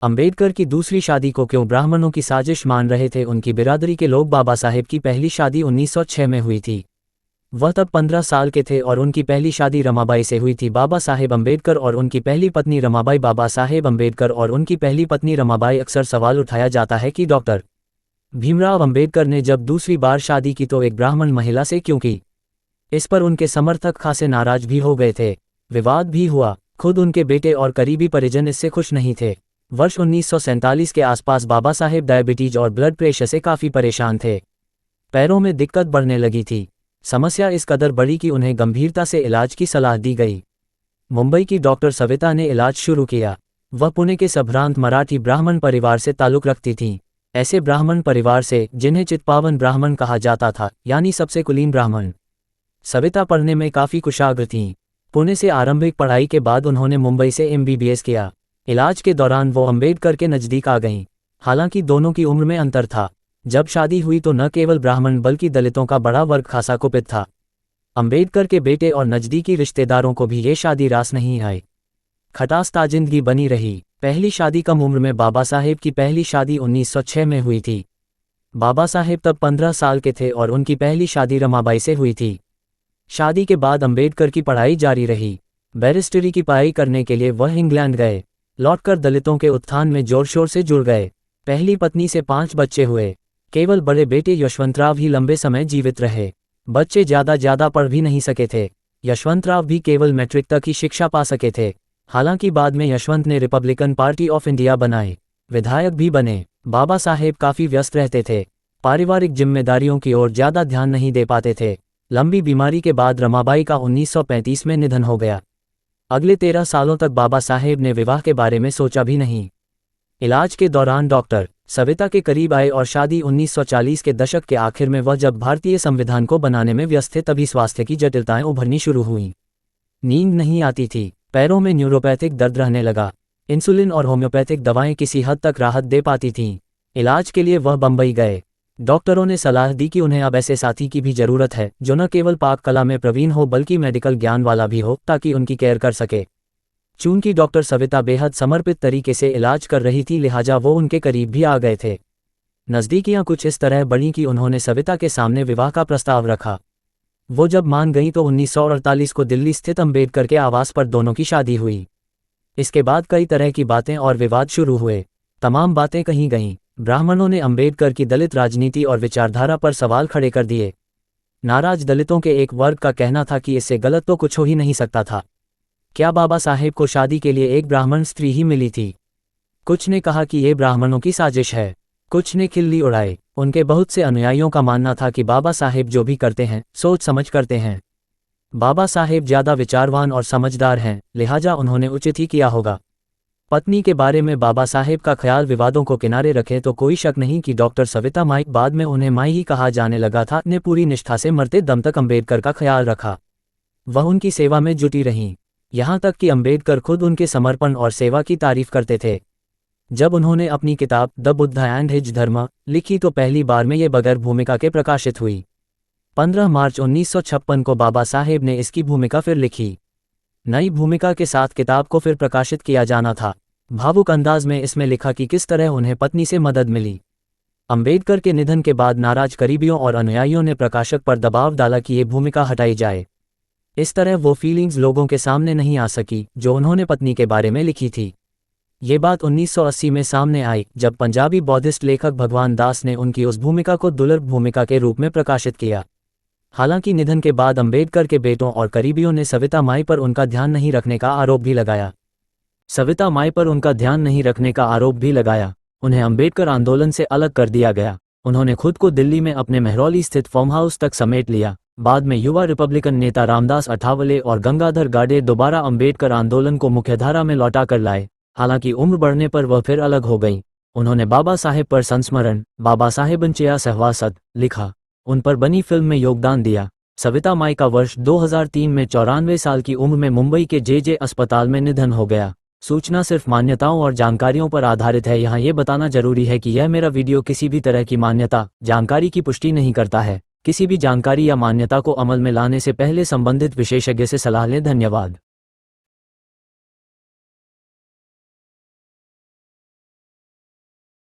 अंबेडकर की दूसरी शादी को क्यों ब्राह्मणों की साजिश मान रहे थे उनकी बिरादरी के लोग। बाबा साहेब की पहली शादी 1906 में हुई थी। वह तब 15 साल के थे और उनकी पहली शादी रमाबाई से हुई थी। बाबा साहेब अंबेडकर और उनकी पहली पत्नी रमाबाई। बाबा साहेब अंबेडकर और उनकी पहली पत्नी रमाबाई। अक्सर सवाल उठाया जाता है कि डॉक्टर भीमराव अंबेडकर ने जब दूसरी बार शादी की तो एक ब्राह्मण महिला से क्यों की। इस पर उनके समर्थक खासे नाराज भी हो गए थे, विवाद भी हुआ। खुद उनके बेटे और करीबी परिजन इससे खुश नहीं थे। वर्ष 1947 के आसपास बाबा साहेब डायबिटीज और ब्लड प्रेशर से काफ़ी परेशान थे। पैरों में दिक्कत बढ़ने लगी थी। समस्या इस कदर बढ़ी कि उन्हें गंभीरता से इलाज की सलाह दी गई। मुंबई की डॉक्टर सविता ने इलाज शुरू किया। वह पुणे के संभ्रांत मराठी ब्राह्मण परिवार से ताल्लुक़ रखती थीं। ऐसे ब्राह्मण परिवार से जिन्हें चित्पावन ब्राह्मण कहा जाता था, यानी सबसे कुलीन ब्राह्मण। सविता पढ़ने में काफ़ी कुशाग्र थीं। पुणे से आरंभिक पढ़ाई के बाद उन्होंने मुंबई से MBBS किया। इलाज के दौरान वो अंबेडकर के नज़दीक आ गईं। हालांकि दोनों की उम्र में अंतर था। जब शादी हुई तो न केवल ब्राह्मण बल्कि दलितों का बड़ा वर्ग खासा कुपित था। अंबेडकर के बेटे और नज़दीकी रिश्तेदारों को भी ये शादी रास नहीं आई। खटास ताजिंदगी बनी रही। पहली शादी कम उम्र में। बाबा साहेब की पहली शादी 1906 में हुई थी। बाबा साहेब तब 15 साल के थे और उनकी पहली शादी रमाबाई से हुई थी। शादी के बाद अंबेडकर की पढ़ाई जारी रही। बैरिस्टरी की पढ़ाई करने के लिए वह इंग्लैंड गए। लौटकर दलितों के उत्थान में जोर शोर से जुड़ गए। पहली पत्नी से 5 बच्चे हुए। केवल बड़े बेटे यशवंतराव ही लंबे समय जीवित रहे। बच्चे ज़्यादा पढ़ भी नहीं सके थे। यशवंतराव भी केवल मैट्रिक तक ही शिक्षा पा सके थे। हालांकि बाद में यशवंत ने रिपब्लिकन पार्टी ऑफ इंडिया बनाए, विधायक भी बने। बाबा साहेब काफ़ी व्यस्त रहते थे। पारिवारिक जिम्मेदारियों की ओर ज़्यादा ध्यान नहीं दे पाते थे। लंबी बीमारी के बाद रमाबाई का 1935 में निधन हो गया। अगले 13 सालों तक बाबा साहेब ने विवाह के बारे में सोचा भी नहीं। इलाज के दौरान डॉक्टर सविता के करीब आए और शादी 1940 के दशक के आखिर में। वह जब भारतीय संविधान को बनाने में व्यस्त थे तभी स्वास्थ्य की जटिलताएं उभरनी शुरू हुईं। नींद नहीं आती थी। पैरों में न्यूरोपैथिक दर्द रहने लगा। इंसुलिन और होम्योपैथिक दवाएं किसी हद तक राहत दे पाती थीं। इलाज के लिए वह बम्बई गए। डॉक्टरों ने सलाह दी कि उन्हें अब ऐसे साथी की भी ज़रूरत है जो न केवल पाक कला में प्रवीण हो बल्कि मेडिकल ज्ञान वाला भी हो, ताकि उनकी केयर कर सके। चूंकि डॉक्टर सविता बेहद समर्पित तरीके से इलाज कर रही थी, लिहाजा वो उनके करीब भी आ गए थे। नज़दीकियां कुछ इस तरह बढ़ीं कि उन्होंने सविता के सामने विवाह का प्रस्ताव रखा। वो जब मान गईं तो 1948 को दिल्ली स्थित अंबेडकर के आवास पर दोनों की शादी हुई। इसके बाद कई तरह की बातें और विवाद शुरू हुए। तमाम बातें कही गईं। ब्राह्मणों ने अंबेडकर की दलित राजनीति और विचारधारा पर सवाल खड़े कर दिए। नाराज दलितों के एक वर्ग का कहना था कि इससे गलत तो कुछ हो ही नहीं सकता था। क्या बाबा साहेब को शादी के लिए एक ब्राह्मण स्त्री ही मिली थी? कुछ ने कहा कि ये ब्राह्मणों की साजिश है। कुछ ने खिल्ली उड़ाए। उनके बहुत से अनुयायियों का मानना था कि बाबा साहेब जो भी करते हैं सोच समझ करते हैं। बाबा साहेब ज़्यादा विचारवान और समझदार हैं, लिहाजा उन्होंने उचित ही किया होगा। पत्नी के बारे में बाबा साहेब का ख्याल विवादों को किनारे रखें तो कोई शक नहीं कि डॉक्टर सविता माई, बाद में उन्हें माई ही कहा जाने लगा था, ने पूरी निष्ठा से मरते दम तक अंबेडकर का ख्याल रखा। वह उनकी सेवा में जुटी रहीं, यहाँ तक कि अंबेडकर खुद उनके समर्पण और सेवा की तारीफ करते थे। जब उन्होंने अपनी किताब द बुद्ध एंड हिज धर्म लिखी तो पहली बार में ये बगैर भूमिका के प्रकाशित हुई। 15 मार्च 1956 को बाबा साहेब ने इसकी भूमिका फिर लिखी। नई भूमिका के साथ किताब को फिर प्रकाशित किया जाना था। भावुक अंदाज में इसमें लिखा कि किस तरह उन्हें पत्नी से मदद मिली। अंबेडकर के निधन के बाद नाराज करीबियों और अनुयायियों ने प्रकाशक पर दबाव डाला कि ये भूमिका हटाई जाए। इस तरह वो फीलिंग्स लोगों के सामने नहीं आ सकी जो उन्होंने पत्नी के बारे में लिखी थी। ये बात 1980 में सामने आई जब पंजाबी बौद्धिस्ट लेखक भगवान दास ने उनकी उस भूमिका को दुर्लभ भूमिका के रूप में प्रकाशित किया। हालांकि निधन के बाद अंबेडकर के बेटों और करीबियों ने सविता माई पर उनका ध्यान नहीं रखने का आरोप भी लगाया। उन्हें अंबेडकर आंदोलन से अलग कर दिया गया। उन्होंने खुद को दिल्ली में अपने महरौली स्थित फार्म हाउस तक समेट लिया। बाद में युवा रिपब्लिकन नेता रामदास अठावले और गंगाधर गाडे दोबारा अंबेडकर आंदोलन को मुख्यधारा में लौटा कर लाए। हालांकि उम्र बढ़ने पर वह फिर अलग हो गई। उन्होंने बाबा साहेब पर संस्मरण बाबा साहेबंचया सहवासत लिखा। उन पर बनी फिल्म में योगदान दिया। सविता माई का वर्ष 2003 में 94 साल की उम्र में मुंबई के जे अस्पताल में निधन हो गया। सूचना सिर्फ मान्यताओं और जानकारियों पर आधारित है। यहाँ ये बताना जरूरी है कि यह मेरा वीडियो किसी भी तरह की मान्यता जानकारी की पुष्टि नहीं करता है। किसी भी जानकारी या मान्यता को अमल में लाने से पहले संबंधित विशेषज्ञ से सलाह लें। धन्यवाद।